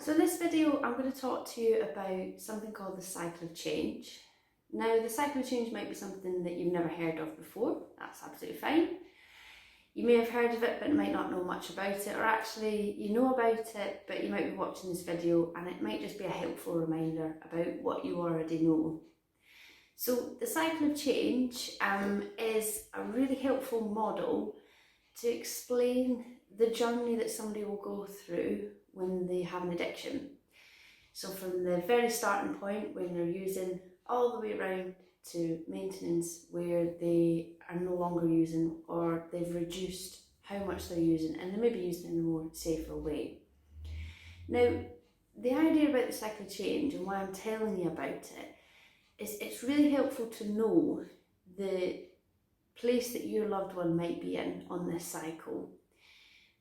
So in this video, I'm going to talk to you about something called the cycle of change. Now, the cycle of change might be something that you've never heard of before. That's absolutely fine. You may have heard of it, but might not know much about it, or actually you know about it, but you might be watching this video and it might just be a helpful reminder about what you already know. So the cycle of change is a really helpful model to explain the journey that somebody will go through when they have an addiction. So from the very starting point when they're using all the way around to maintenance where they are no longer using, or they've reduced how much they're using and they may be using in a more safer way. Now, the idea about the cycle of change and why I'm telling you about it is it's really helpful to know the place that your loved one might be in on this cycle.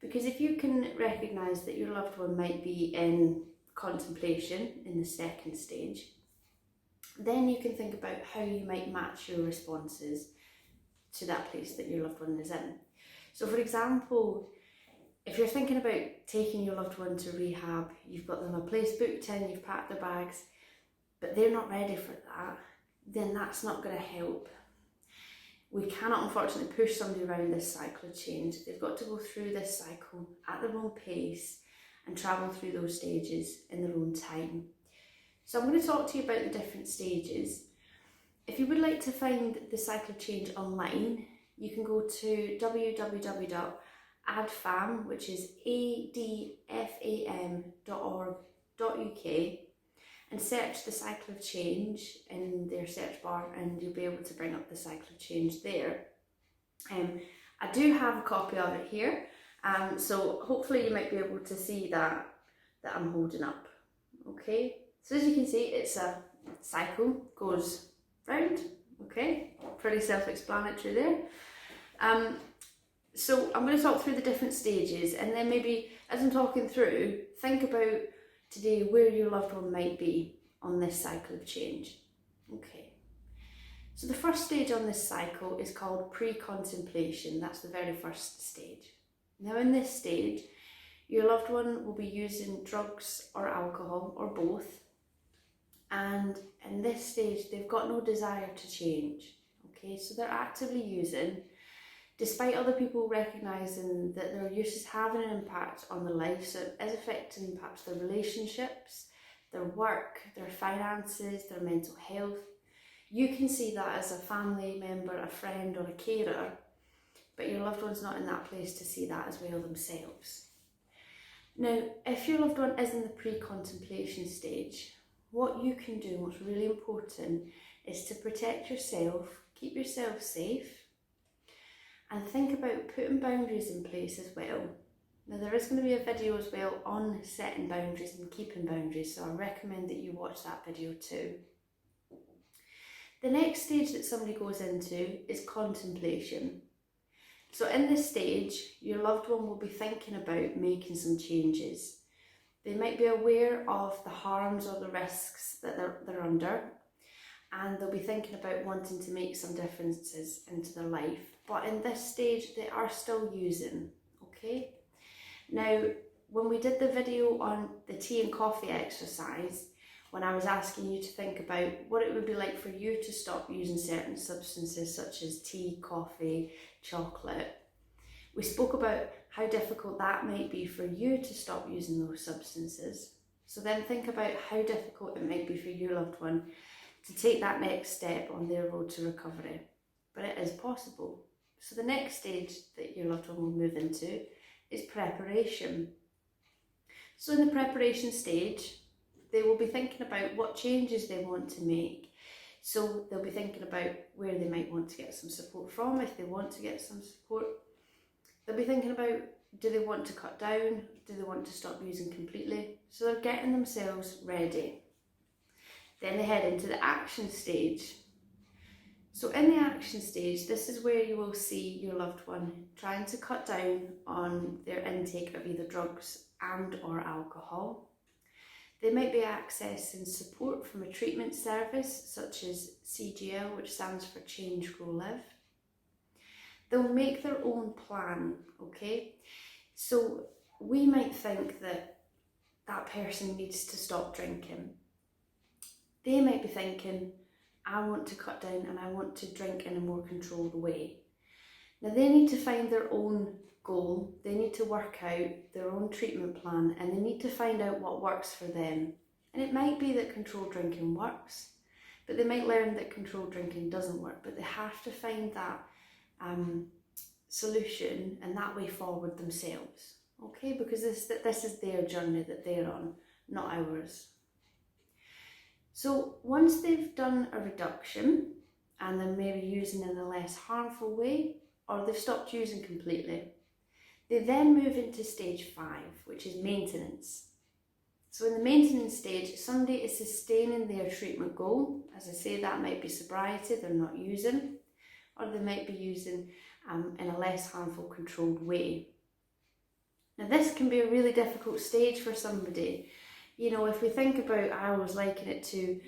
Because if you can recognise that your loved one might be in contemplation in the second stage, then you can think about how you might match your responses to that place that your loved one is in. So for example, if you're thinking about taking your loved one to rehab, you've got them a place booked in, you've packed their bags, but they're not ready for that, then that's not going to help. We cannot unfortunately push somebody around this cycle of change. They've got to go through this cycle at their own pace and travel through those stages in their own time. So I'm going to talk to you about the different stages. If you would like to find the cycle of change online, you can go to www.adfam, which is adfam.org.uk, and search the cycle of change in their search bar and you'll be able to bring up the cycle of change there. I do have a copy of it here, so hopefully you might be able to see that I'm holding up. Okay, so as you can see, it's a cycle, goes round, okay, pretty self-explanatory there. So I'm going to talk through the different stages, and then maybe as I'm talking through, think about today where your loved one might be on this cycle of change. Okay, so the first stage on this cycle is called pre-contemplation. That's the very first stage. Now in this stage, your loved one will be using drugs or alcohol or both, and in this stage they've got no desire to change. Okay, so they're actively using, despite other people recognising that their use is having an impact on their life, so it is affecting perhaps their relationships, their work, their finances, their mental health. You can see that as a family member, a friend or a carer, but your loved one's not in that place to see that as well themselves. Now, if your loved one is in the pre-contemplation stage, what you can do, what's really important, is to protect yourself, keep yourself safe, and think about putting boundaries in place as well. Now there is going to be a video as well on setting boundaries and keeping boundaries, so I recommend that you watch that video too. The next stage that somebody goes into is contemplation. So in this stage, your loved one will be thinking about making some changes. They might be aware of the harms or the risks that they're under, and they'll be thinking about wanting to make some differences into their life. But in this stage, they are still using, okay? Now, when we did the video on the tea and coffee exercise, when I was asking you to think about what it would be like for you to stop using certain substances such as tea, coffee, chocolate, we spoke about how difficult that might be for you to stop using those substances. So then think about how difficult it might be for your loved one to take that next step on their road to recovery. But it is possible. So the next stage that your loved one will move into is preparation. So in the preparation stage, they will be thinking about what changes they want to make. So they'll be thinking about where they might want to get some support from, if they want to get some support. They'll be thinking about, do they want to cut down? Do they want to stop using completely? So they're getting themselves ready. Then they head into the action stage. So in the action stage, this is where you will see your loved one trying to cut down on their intake of either drugs and or alcohol. They might be accessing support from a treatment service such as CGL, which stands for Change, Grow, Live. They'll make their own plan, okay? So we might think that that person needs to stop drinking. They might be thinking, I want to cut down and I want to drink in a more controlled way. Now they need to find their own goal, they need to work out their own treatment plan, and they need to find out what works for them. And it might be that controlled drinking works, but they might learn that controlled drinking doesn't work, but they have to find that solution and that way forward themselves, okay? Because this is their journey that they're on, not ours. So once they've done a reduction and they're maybe using in a less harmful way, or they've stopped using completely, they then move into stage 5, which is maintenance. So in the maintenance stage, somebody is sustaining their treatment goal. As I say, that might be sobriety, they're not using, or they might be using in a less harmful, controlled way. Now this can be a really difficult stage for somebody. You know, if we think about, I always liken it to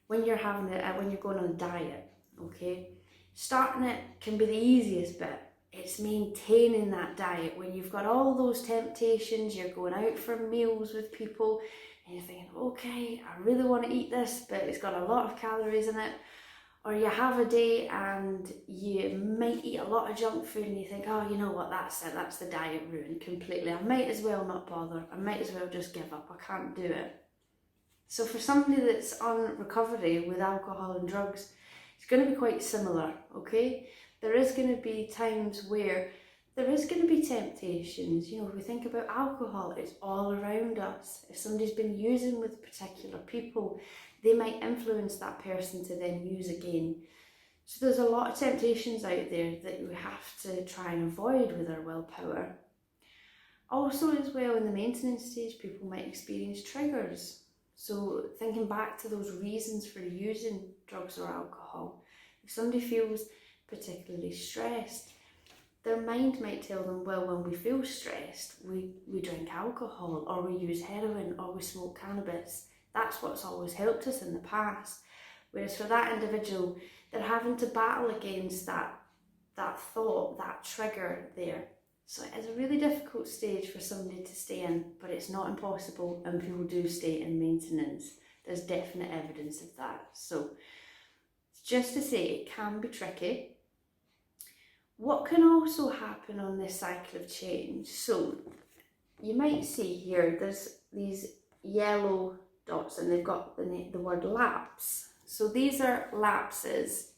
when you're when you're going on a diet, okay? Starting it can be the easiest bit. It's maintaining that diet when you've got all those temptations, you're going out for meals with people and you're thinking, okay, I really want to eat this, but it's got a lot of calories in it. Or you have a day and you might eat a lot of junk food and you think, oh, you know what, that's it, that's the diet ruined completely. I might as well not bother. I might as well just give up. I can't do it. So for somebody that's on recovery with alcohol and drugs, it's going to be quite similar, okay? There is going to be times where there is going to be temptations. You know, if we think about alcohol, it's all around us. If somebody's been using with particular people, they might influence that person to then use again. So there's a lot of temptations out there that we have to try and avoid with our willpower. Also as well, in the maintenance stage, people might experience triggers. So thinking back to those reasons for using drugs or alcohol, if somebody feels particularly stressed, their mind might tell them, well, when we feel stressed, we drink alcohol, or we use heroin, or we smoke cannabis. That's what's always helped us in the past. Whereas for that individual, they're having to battle against that thought, that trigger there. So it's a really difficult stage for somebody to stay in, but it's not impossible, and people do stay in maintenance. There's definite evidence of that. So just to say, it can be tricky. What can also happen on this cycle of change? So you might see here, there's these yellow dots and they've got the word lapse. So these are lapses.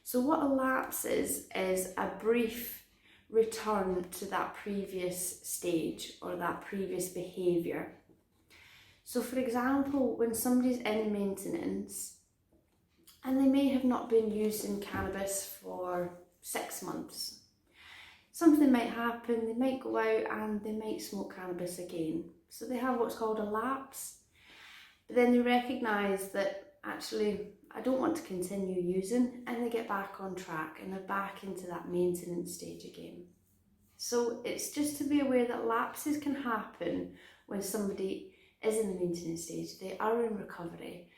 So what a lapse is a brief return to that previous stage or that previous behaviour. So for example, when somebody's in maintenance and they may have not been using cannabis for 6 months, something might happen, they might go out and they might smoke cannabis again. So they have what's called a lapse. But then they recognise that actually I don't want to continue using, and they get back on track and they're back into that maintenance stage again. So it's just to be aware that lapses can happen when somebody is in the maintenance stage. They are in recovery,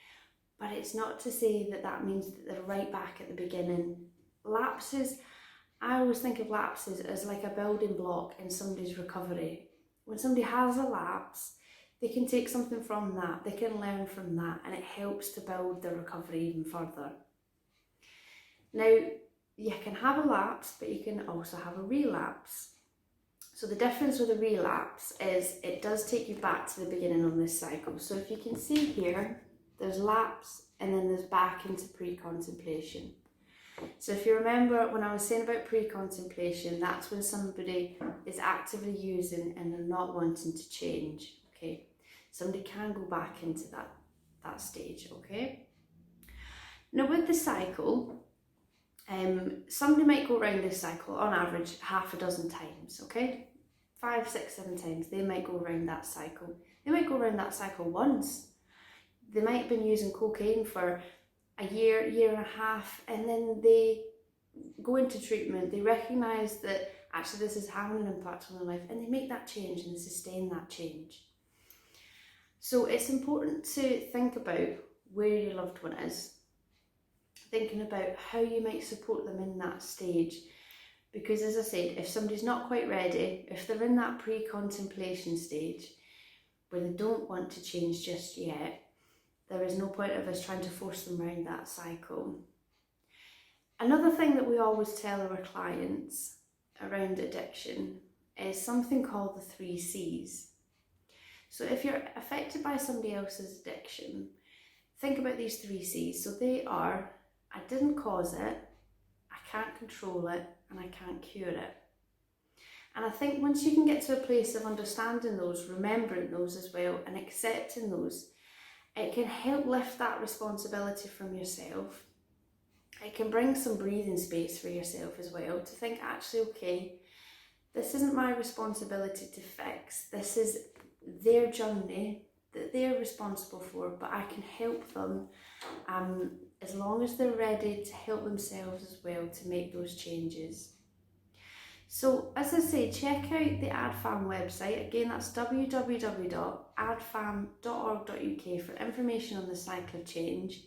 but it's not to say that that means that they're right back at the beginning. Lapses, I always think of lapses as like a building block in somebody's recovery. When somebody has a lapse, they can take something from that, they can learn from that, and it helps to build their recovery even further. Now, you can have a lapse, but you can also have a relapse. So the difference with a relapse is it does take you back to the beginning on this cycle. So if you can see here, there's lapse and then there's back into pre-contemplation. So if you remember when I was saying about pre-contemplation, that's when somebody is actively using and they're not wanting to change, okay? Somebody can go back into that stage, okay? Now with the cycle, somebody might go around this cycle on average half a dozen times, okay? 5, 6, 7 times, they might go around that cycle. They might go around that cycle once. They might have been using cocaine for a year, year and a half, and then they go into treatment. They recognise that actually this is having an impact on their life, and they make that change and sustain that change. So it's important to think about where your loved one is, thinking about how you might support them in that stage. Because as I said, if somebody's not quite ready, if they're in that pre-contemplation stage, where they don't want to change just yet, there is no point of us trying to force them around that cycle. Another thing that we always tell our clients around addiction is something called the 3 C's. So if you're affected by somebody else's addiction, think about these 3 C's. So they are, I didn't cause it, I can't control it, and I can't cure it. And I think once you can get to a place of understanding those, remembering those as well, and accepting those, it can help lift that responsibility from yourself. It can bring some breathing space for yourself as well, to think, actually, okay, this isn't my responsibility to fix. This is their journey that they're responsible for, but I can help them as long as they're ready to help themselves as well to make those changes. So as I say, check out the AdFam website. Again, that's www.adfam.org.uk for information on the cycle of change.